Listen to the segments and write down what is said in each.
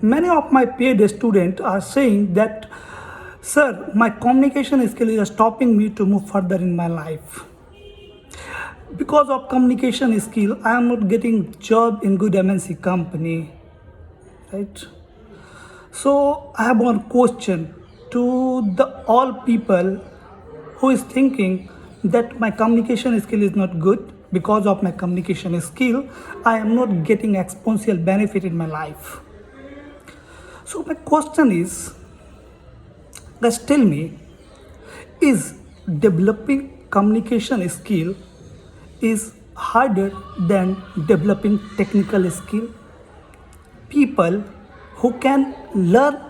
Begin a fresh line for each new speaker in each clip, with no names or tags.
Many of my paid students are saying that, sir, my communication skill is stopping me to move further in my life. Because of communication skill, I am not getting job in good MNC company, right? So I have one question to the all people who is thinking that my communication skill is not good. Because of my communication skill, I am not getting exponential benefit in my life. So my question is, guys, tell me, is developing communication skill is harder than developing technical skill? People who can learn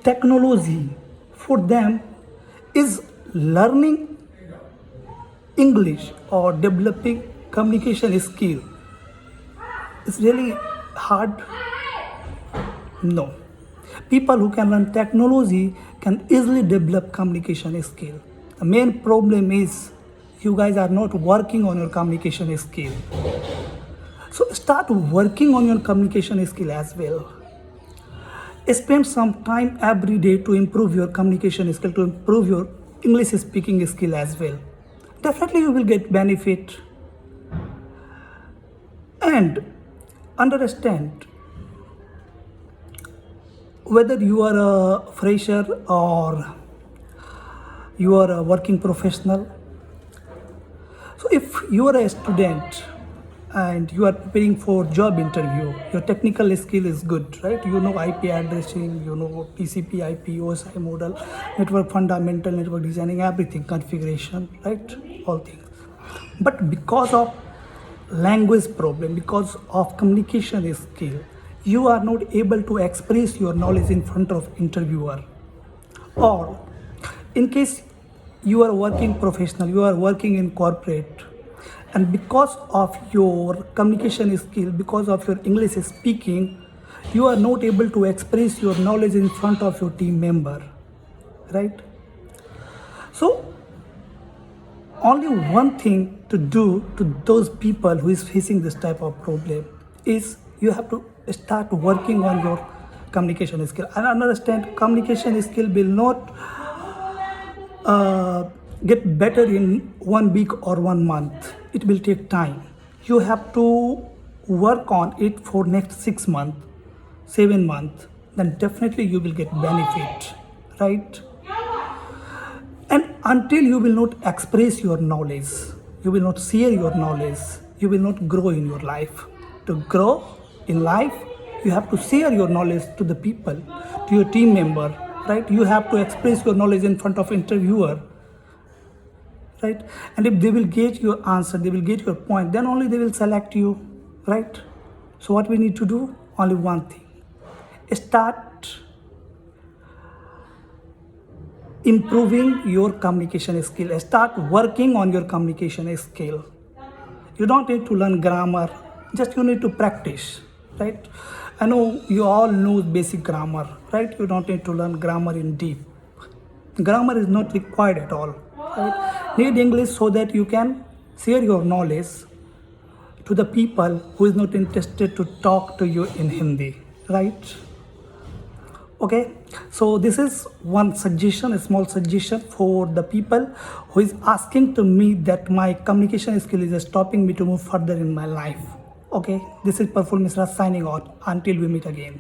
technology, for them is learning English or developing communication skill is really hard? No. People who can learn technology can easily develop communication skill. The main problem is you guys are not working on your communication skill. So start working on your communication skill as well. Spend some time every day to improve your communication skill, to improve your English speaking skill as well. Definitely you will get benefit. And understand, whether you are a fresher or you are a working professional. So if you are a student and you are preparing for job interview, your technical skill is good, right? You know IP addressing, you know TCP, IP, OSI model, network fundamental, network designing, everything, configuration, right? All things. But because of language problem, because of communication skill, you are not able to express your knowledge in front of interviewer. Or in case you are working professional, you are working in corporate, and because of your communication skill, because of your English speaking, you are not able to express your knowledge in front of your team member, right? So only one thing to do to those people who is facing this type of problem is you have to start working on your communication skill. And understand, communication skill will not get better in 1 week or 1 month. It will take time. You have to work on it for next 6 months, 7 months. Then definitely you will get benefit, right? And until you will not express your knowledge, you will not share your knowledge, you will not grow in your life. To grow in life, you have to share your knowledge to the people, to your team member, right? You have to express your knowledge in front of interviewer, right? And if they will get your answer, they will get your point, then only they will select you, right? So what we need to do? Only one thing. Start improving your communication skill. Start working on your communication skill. You don't need to learn grammar, just you need to practice, right? I know you all know basic grammar, right? You don't need to learn grammar in deep. Grammar is not required at all, right? Need English so that you can share your knowledge to the people who is not interested to talk to you in Hindi, right? Okay, so this is one suggestion, a small suggestion for the people who is asking to me that my communication skill is stopping me to move further in my life. Okay, this is Praphul Mishra signing out. Until we meet again.